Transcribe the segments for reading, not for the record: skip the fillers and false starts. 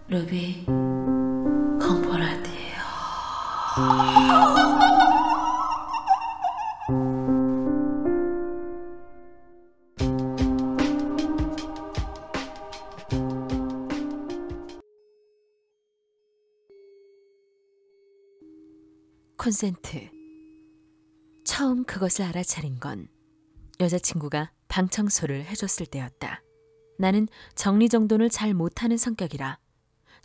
루비 컴포라디에요. 콘센트. 처음 그것을 알아차린 건 여자친구가 방 청소를 해줬을 때였다. 나는 정리정돈을 잘 못하는 성격이라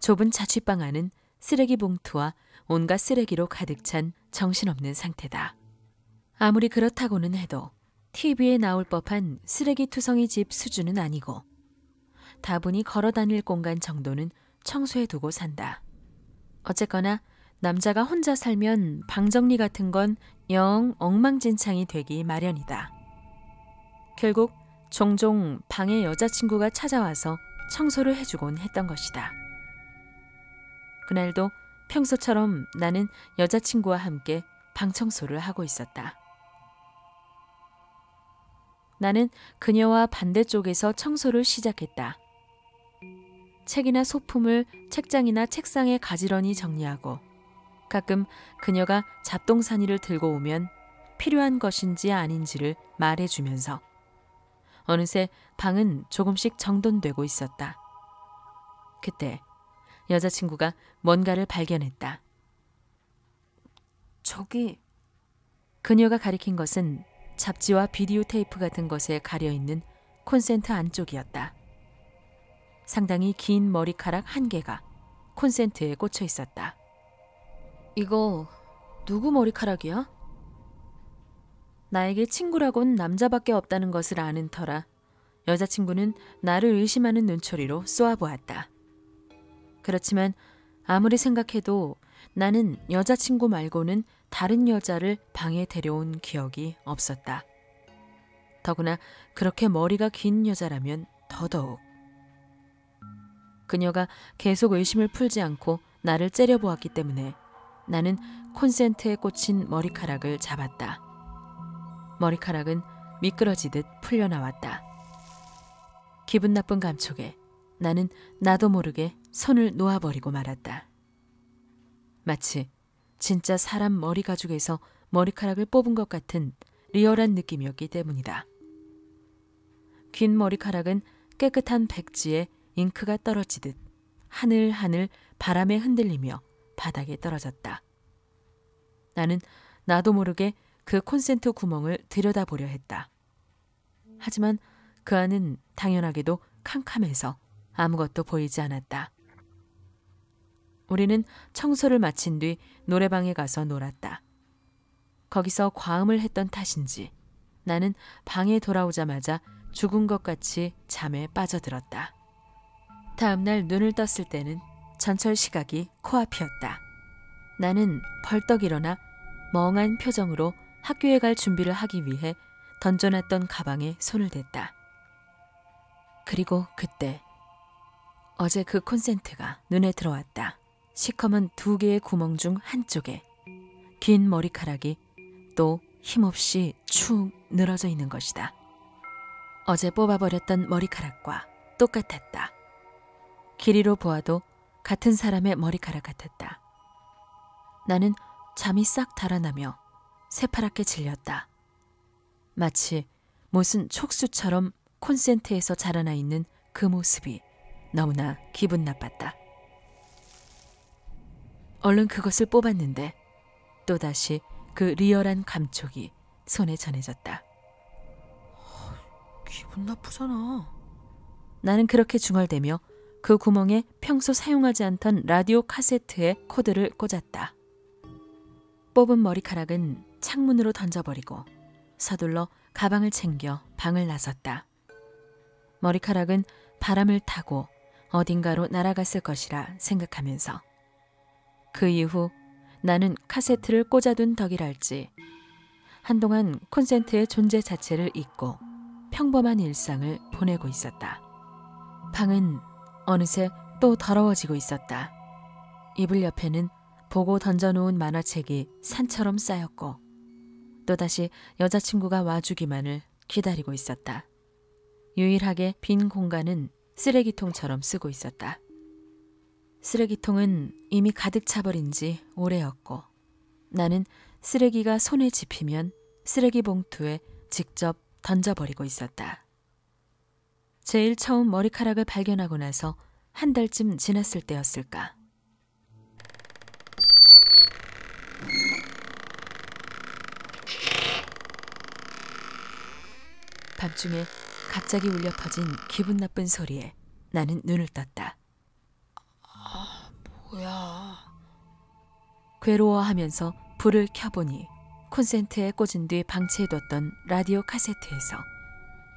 좁은 자취방 안은 쓰레기 봉투와 온갖 쓰레기로 가득 찬 정신없는 상태다. 아무리 그렇다고는 해도 TV에 나올 법한 쓰레기 투성이 집 수준은 아니고 다분히 걸어 다닐 공간 정도는 청소해두고 산다. 어쨌거나 남자가 혼자 살면 방 정리 같은 건 영 엉망진창이 되기 마련이다. 결국 종종 방에 여자친구가 찾아와서 청소를 해주곤 했던 것이다. 그날도 평소처럼 나는 여자친구와 함께 방 청소를 하고 있었다. 나는 그녀와 반대쪽에서 청소를 시작했다. 책이나 소품을 책장이나 책상에 가지런히 정리하고 가끔 그녀가 잡동사니를 들고 오면 필요한 것인지 아닌지를 말해주면서 어느새 방은 조금씩 정돈되고 있었다. 그때 여자친구가 뭔가를 발견했다. 저기... 그녀가 가리킨 것은 잡지와 비디오 테이프 같은 것에 가려있는 콘센트 안쪽이었다. 상당히 긴 머리카락 한 개가 콘센트에 꽂혀 있었다. 이거 누구 머리카락이야? 나에게 친구라곤 남자밖에 없다는 것을 아는 터라 여자친구는 나를 의심하는 눈초리로 쏘아보았다. 그렇지만 아무리 생각해도 나는 여자친구 말고는 다른 여자를 방에 데려온 기억이 없었다. 더구나 그렇게 머리가 긴 여자라면 더더욱. 그녀가 계속 의심을 풀지 않고 나를 째려보았기 때문에 나는 콘센트에 꽂힌 머리카락을 잡았다. 머리카락은 미끄러지듯 풀려나왔다. 기분 나쁜 감촉에 나는 나도 모르게 손을 놓아버리고 말았다. 마치 진짜 사람 머리 가죽에서 머리카락을 뽑은 것 같은 리얼한 느낌이었기 때문이다. 긴 머리카락은 깨끗한 백지에 잉크가 떨어지듯 하늘하늘 바람에 흔들리며 바닥에 떨어졌다. 나는 나도 모르게 그 콘센트 구멍을 들여다보려 했다. 하지만 그 안은 당연하게도 캄캄해서 아무것도 보이지 않았다. 우리는 청소를 마친 뒤 노래방에 가서 놀았다. 거기서 과음을 했던 탓인지 나는 방에 돌아오자마자 죽은 것 같이 잠에 빠져들었다. 다음 날 눈을 떴을 때는 전철 시각이 코앞이었다. 나는 벌떡 일어나 멍한 표정으로 학교에 갈 준비를 하기 위해 던져놨던 가방에 손을 댔다. 그리고 그때 어제 그 콘센트가 눈에 들어왔다. 시커먼 2개의 구멍 중 한쪽에 긴 머리카락이 또 힘없이 축 늘어져 있는 것이다. 어제 뽑아버렸던 머리카락과 똑같았다. 길이로 보아도 같은 사람의 머리카락 같았다. 나는 잠이 싹 달아나며 새파랗게 질렸다. 마치 무슨 촉수처럼 콘센트에서 자라나 있는 그 모습이 너무나 기분 나빴다. 얼른 그것을 뽑았는데 또다시 그 리얼한 감촉이 손에 전해졌다. 기분 나쁘잖아. 나는 그렇게 중얼대며 그 구멍에 평소 사용하지 않던 라디오 카세트에 코드를 꽂았다. 뽑은 머리카락은 창문으로 던져버리고 서둘러 가방을 챙겨 방을 나섰다. 머리카락은 바람을 타고 어딘가로 날아갔을 것이라 생각하면서 그 이후 나는 카세트를 꽂아둔 덕이랄지 한동안 콘센트의 존재 자체를 잊고 평범한 일상을 보내고 있었다. 방은 어느새 또 더러워지고 있었다. 이불 옆에는 보고 던져놓은 만화책이 산처럼 쌓였고 또다시 여자친구가 와주기만을 기다리고 있었다. 유일하게 빈 공간은 쓰레기통처럼 쓰고 있었다. 쓰레기통은 이미 가득 차버린 지 오래였고 나는 쓰레기가 손에 집히면 쓰레기 봉투에 직접 던져버리고 있었다. 제일 처음 머리카락을 발견하고 나서 한 달쯤 지났을 때였을까. 밤중에 갑자기 울려 퍼진 기분 나쁜 소리에 나는 눈을 떴다. 뭐야? 괴로워하면서 불을 켜보니 콘센트에 꽂은 뒤 방치해뒀던 라디오 카세트에서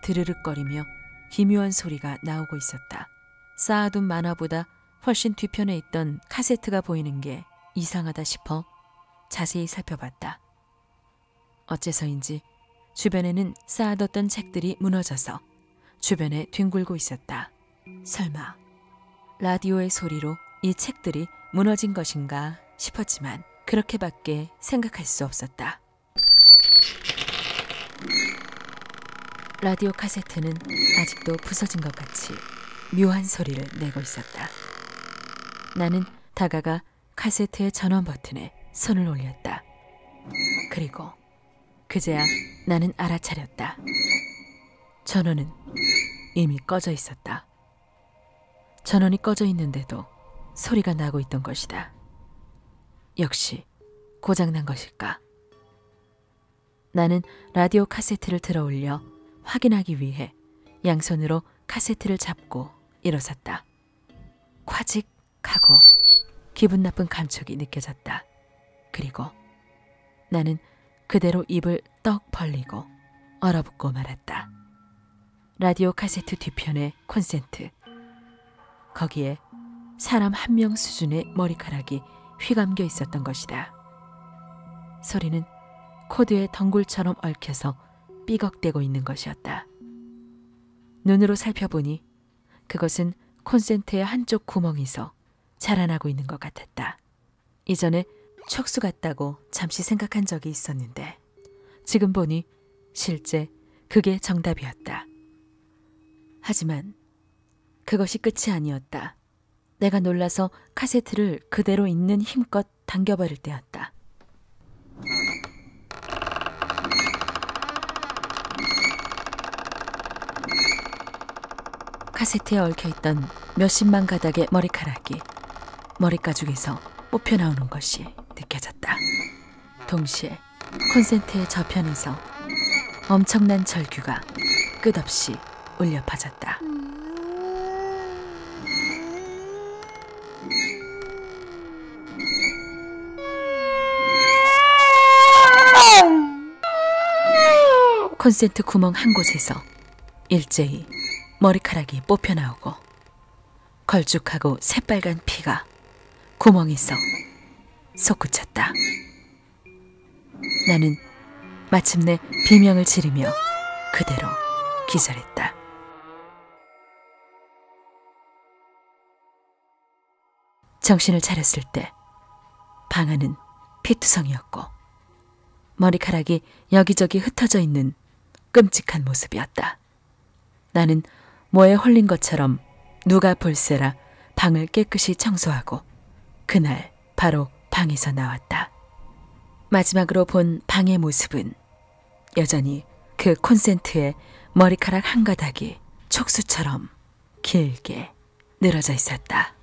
드르륵거리며 기묘한 소리가 나오고 있었다. 쌓아둔 만화보다 훨씬 뒤편에 있던 카세트가 보이는 게 이상하다 싶어 자세히 살펴봤다. 어째서인지 주변에는 쌓아뒀던 책들이 무너져서 주변에 뒹굴고 있었다. 설마 라디오의 소리로 이 책들이 무너진 것인가 싶었지만 그렇게밖에 생각할 수 없었다. 라디오 카세트는 아직도 부서진 것 같이 묘한 소리를 내고 있었다. 나는 다가가 카세트의 전원 버튼에 손을 올렸다. 그리고 그제야 나는 알아차렸다. 전원은 이미 꺼져 있었다. 전원이 꺼져 있는데도 소리가 나고 있던 것이다. 역시 고장난 것일까? 나는 라디오 카세트를 들어 올려 확인하기 위해 양손으로 카세트를 잡고 일어섰다. 콰직 하고 기분 나쁜 감촉이 느껴졌다. 그리고 나는 그대로 입을 떡 벌리고 얼어붙고 말았다. 라디오 카세트 뒤편의 콘센트. 거기에 사람 한 명 수준의 머리카락이 휘감겨 있었던 것이다. 소리는 코드에 덩굴처럼 얽혀서 삐걱대고 있는 것이었다. 눈으로 살펴보니 그것은 콘센트의 한쪽 구멍에서 자라나고 있는 것 같았다. 이전에 촉수 같다고 잠시 생각한 적이 있었는데 지금 보니 실제 그게 정답이었다. 하지만 그것이 끝이 아니었다. 내가 놀라서 카세트를 그대로 있는 힘껏 당겨버릴 때였다. 카세트에 얽혀있던 몇십만 가닥의 머리카락이 머리가죽에서 뽑혀나오는 것이 느껴졌다. 동시에 콘센트의 저편에서 엄청난 절규가 끝없이 울려 퍼졌다. 콘센트 구멍 한 곳에서 일제히 머리카락이 뽑혀나오고 걸쭉하고 새빨간 피가 구멍에서 솟구쳤다. 나는 마침내 비명을 지르며 그대로 기절했다. 정신을 차렸을 때 방 안은 피투성이었고 머리카락이 여기저기 흩어져 있는 끔찍한 모습이었다. 나는 뭐에 홀린 것처럼 누가 볼세라 방을 깨끗이 청소하고 그날 바로 방에서 나왔다. 마지막으로 본 방의 모습은 여전히 그 콘센트에 머리카락 한 가닥이 촉수처럼 길게 늘어져 있었다.